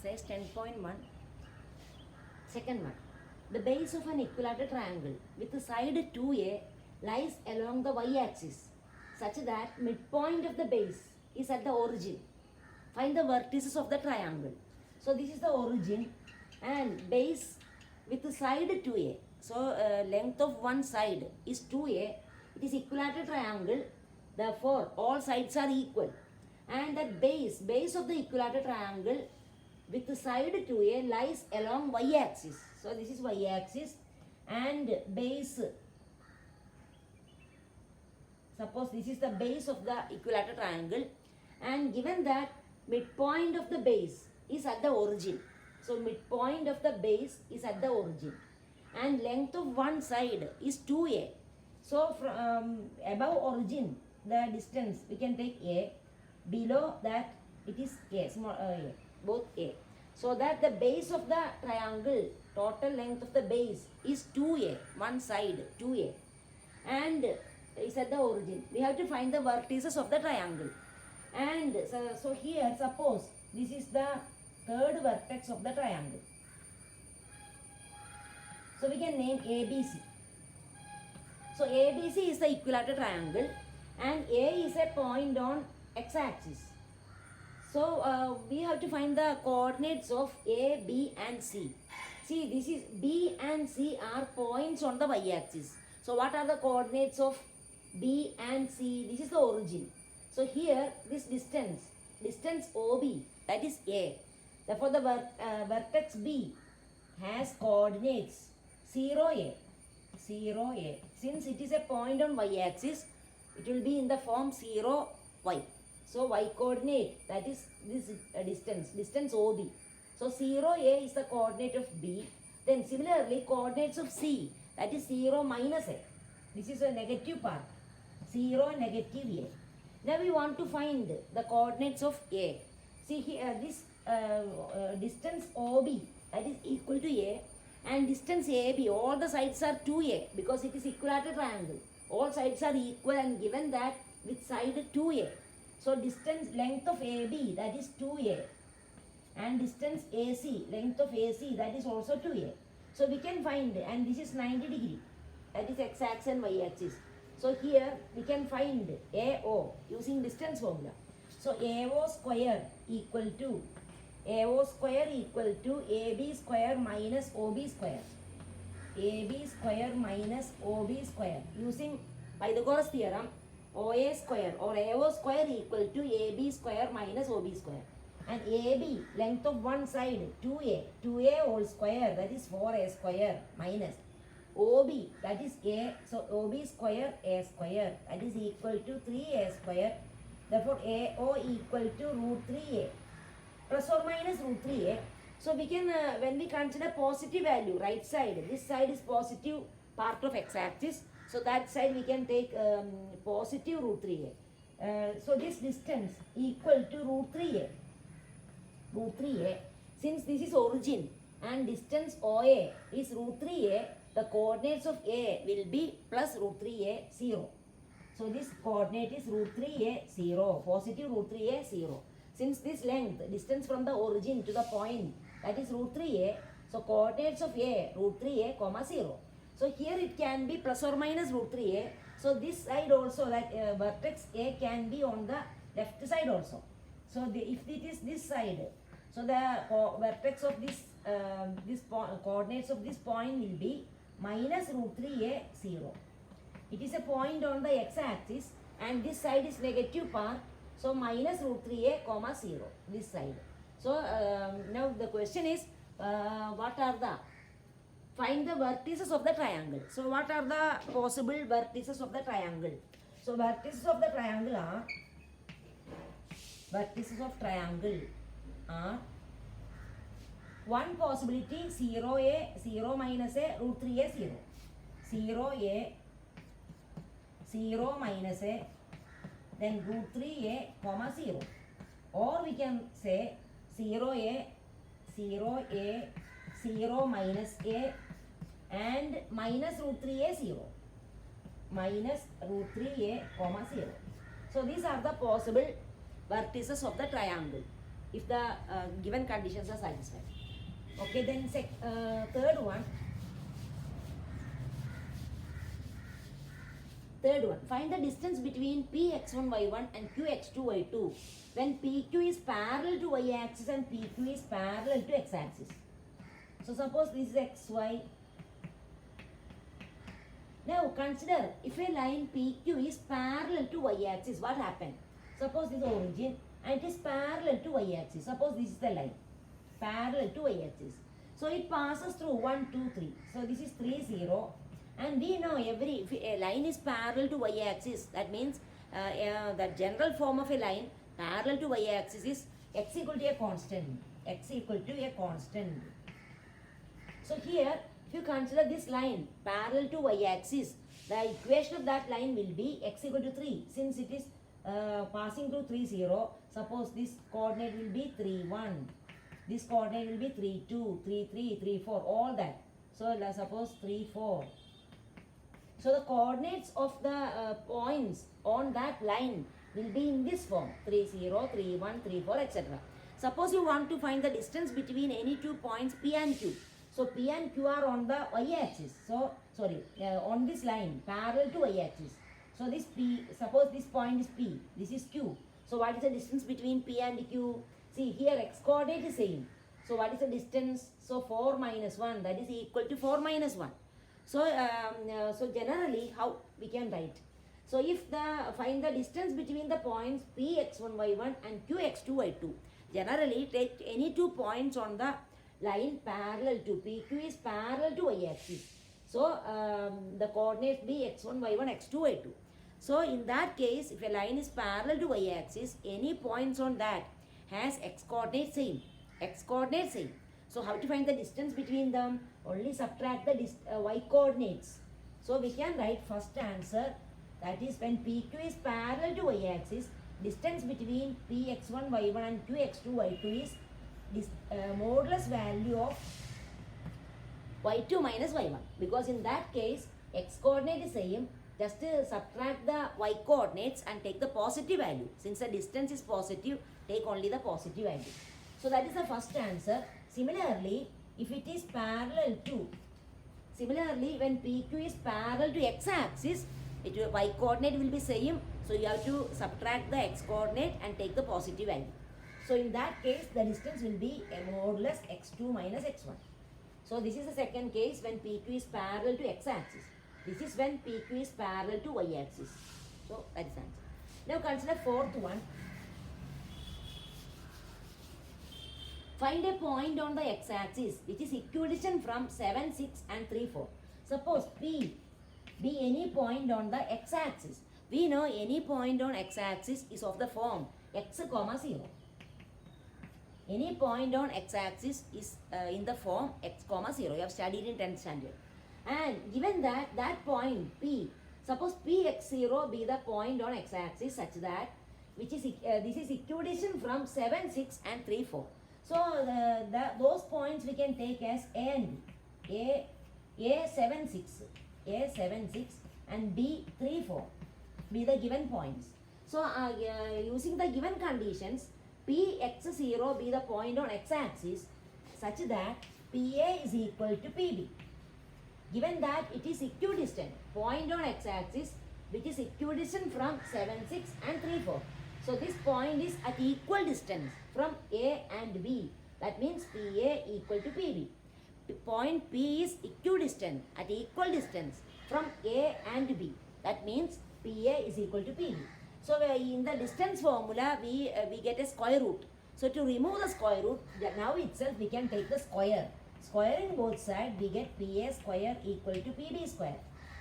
exercise 10.1. Second one. The base of an equilateral triangle with the side 2a lies along the y-axis such that midpoint of the base is at the origin. Find the vertices of the triangle. So this is the origin and base with the side 2a. So length of one side is 2a. It is equilateral triangle. Therefore all sides are equal. And that base of the equilateral triangle with the side 2a lies along y-axis. So this is y-axis and base. Suppose this is the base of the equilateral triangle, and given that midpoint of the base is at the origin. So midpoint of the base is at the origin and length of one side is 2a. So from above origin the distance we can take a, below that it is a, small a, both a. So that the base of the triangle, total length of the base is 2a, one side 2a, and is at the origin. We have to find the vertices of the triangle. And so here suppose this is the third vertex of the triangle. So we can name ABC. So ABC is the equilateral triangle and A is a point on x-axis. So we have to find the coordinates of A, B and C. See, this is B and C are points on the y-axis. So what are the coordinates of B and C? This is the origin. So here this distance OB, that is A. Therefore the vertex B has coordinates 0A. Since it is a point on y-axis, it will be in the form 0y. So y coordinate, that is this distance OB. So 0A is the coordinate of B. Then similarly coordinates of C, that is 0 minus A. This is a negative part. 0 negative A. Now we want to find the coordinates of A. See here this distance OB, that is equal to A, and distance AB, all the sides are 2A because it is equilateral triangle. All sides are equal and given that with side 2A. So distance length of AB, that is 2A, and distance AC, length of AC, that is also 2A. So we can find, and this is 90 degree, that is x-axis and y-axis. So here we can find AO using distance formula. So AO square equal to AB square minus OB square. AB square minus OB square using Pythagoras theorem. OA square or AO square equal to AB square minus OB square. And AB, length of one side 2A whole square, that is 4A square minus OB, that is A, so OB square A square, that is equal to 3A square. Therefore AO equal to root 3A plus or minus root 3A. So we can, when we consider positive value, right side, this side is positive part of x-axis. So that side we can take positive root 3A. So this distance equal to root 3A. Since this is origin and distance OA is root 3A, the coordinates of A will be plus root 3A 0. So this coordinate is root 3A 0, positive root 3A 0. Since this length, distance from the origin to the point, that is root 3A, so coordinates of A root 3A comma 0. So here it can be plus or minus root 3A. So this side also, that vertex A can be on the left side also. So if it is this side, so the vertex of this coordinates of this point will be minus root 3A 0. It is a point on the x-axis and this side is negative part. So minus root 3A comma 0, this side. So now the question is, what are the, find the vertices of the triangle. So what are the possible vertices of the triangle? So vertices of the triangle are one possibility 0A, 0 minus A, root 3A 0. 0A, 0 minus A, then root 3A comma 0. Or we can say 0A, 0 minus A and minus root 3A 0. Minus root 3A comma 0. So these are the possible vertices of the triangle. if the given conditions are satisfied. Okay, then third one. Third one, find the distance between Px1, y1 and Qx2, y2 when PQ is parallel to y-axis and PQ is parallel to x-axis. So suppose this is xy. Now consider if a line PQ is parallel to y-axis, what happened? Suppose this is origin and it is parallel to y-axis. Suppose this is the line parallel to y-axis. So it passes through 1, 2, 3. So this is 3, 0. And we know if a line is parallel to y-axis, that means the general form of a line parallel to y-axis is x equal to a constant. X equal to a constant. So here, if you consider this line parallel to y-axis, the equation of that line will be x equal to 3. Since it is passing through 3, 0, suppose this coordinate will be 3, 1. This coordinate will be 3, 2, 3, 3, 3, 4, all that. So suppose 3, 4. So the coordinates of the points on that line will be in this form 3, 0, 3, 1, 3, 4, etc. Suppose you want to find the distance between any two points P and Q. So P and Q are on the y-axis. So on this line parallel to y-axis. So this P, suppose this point is P, this is Q. So what is the distance between P and Q? See here x coordinate is same. So what is the distance? So 4 minus 1, that is equal to 4 minus 1. So, so generally how we can write? So if find the distance between the points Px1, y1 and Qx2, y2. Generally take any two points on the line parallel to PQ is parallel to y-axis. So the coordinates be x1, y1, x2, y2. So in that case, if a line is parallel to y-axis, any points on that has x coordinate same. X coordinate same. So how to find the distance between them? Only subtract the y coordinates. So we can write first answer, that is when PQ is parallel to y-axis, distance between Px1, y1 and Qx2, y2 is this modulus value of y2 minus y1. Because in that case, x coordinate is same. Just subtract the y coordinates and take the positive value. Since the distance is positive, take only the positive value. So that is the first answer. Similarly, if it is parallel to, when PQ is parallel to x-axis, y coordinate will be same. So you have to subtract the x coordinate and take the positive value. So in that case, the distance will be a modulus x2 minus x1. So this is the second case when PQ is parallel to x-axis. This is when PQ is parallel to y-axis. So that is the answer. Now consider fourth one. Find a point on the x-axis which is equidistant from 7, 6 and 3, 4. Suppose P be any point on the x-axis. We know any point on x-axis is of the form x, 0. Any point on x-axis is in the form x, 0. You have studied in 10th standard. And given that point P, suppose Px0 be the point on x-axis such that which is this is equidistant from 7, 6 and 3, 4. So those points we can take as A and B. A 7, 6, and B 3, 4 be the given points. So using the given conditions, Px0 be the point on x-axis such that PA is equal to PB. Given that it is equidistant, point on x-axis which is equidistant from 7, 6 and 3, 4. So this point is at equal distance from A and B. That means PA equal to PB. Point P is equidistant at equal distance from A and B. That means PA is equal to PB. So in the distance formula, we get a square root. So to remove the square root, now itself we can take the square. Squaring both sides, we get PA square equal to PB square.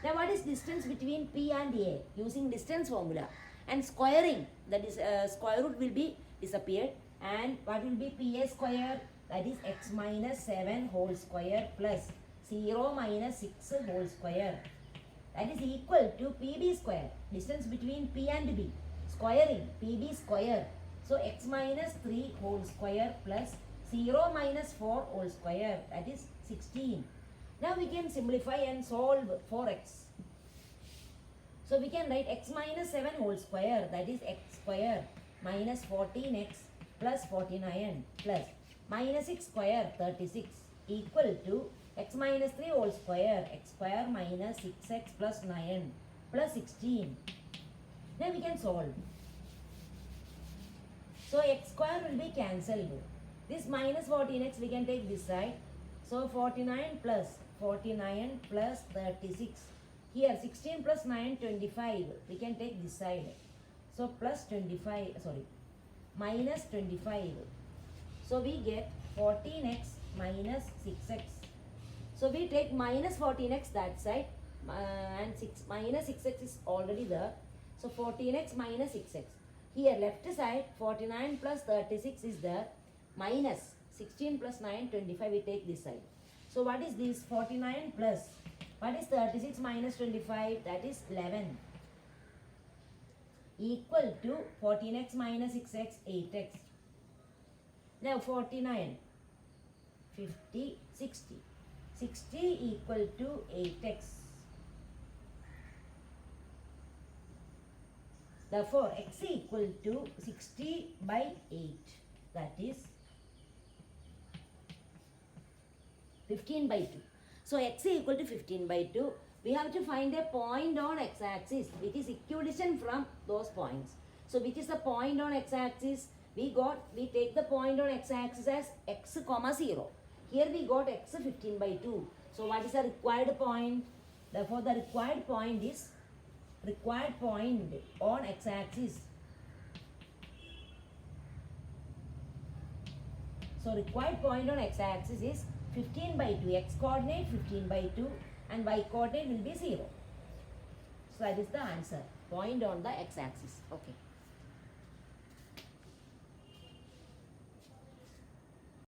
Now what is distance between P and A? Using distance formula. And squaring, that is square root will be disappeared. And what will be PA square? That is x minus 7 whole square plus 0 minus 6 whole square. That is equal to PB square. Distance between P and B. Squaring, PB square. So x minus 3 whole square plus 0 minus 4 whole square. That is 16. Now we can simplify and solve for x. So we can write x minus 7 whole square, that is x square minus 14x plus 49 plus minus 6 square 36 equal to x minus 3 whole square, x square minus 6x plus 9 plus 16. Now we can solve. So x square will be cancelled. This minus 14x we can take this side. So 49 plus 36. Here 16 plus 9, 25. We can take this side. So plus 25, sorry, minus 25. So we get 14x minus 6x. So we take minus 14x that side and minus 6x is already there. So 14x minus 6x. Here left side 49 plus 36 is there, minus 16 plus 9, 25, we take this side. So what is this? 49 plus, what is 36 minus 25? That is 11. Equal to 14x minus 6x, 8x. Now 49, 50, 60. 60 equal to 8x. Therefore, x equal to 60 by 8. That is 15 by 2. So, x is equal to 15 by 2. We have to find a point on x-axis which is equidistant from those points. So, which is the point on x-axis? We take the point on x-axis as x comma 0. Here we got x 15 by 2. So, what is the required point? Therefore, the required point on x-axis. So, required point on x-axis is 15 by 2. X coordinate 15 by 2 and y coordinate will be 0. So, that is the answer. Point on the x-axis. Okay.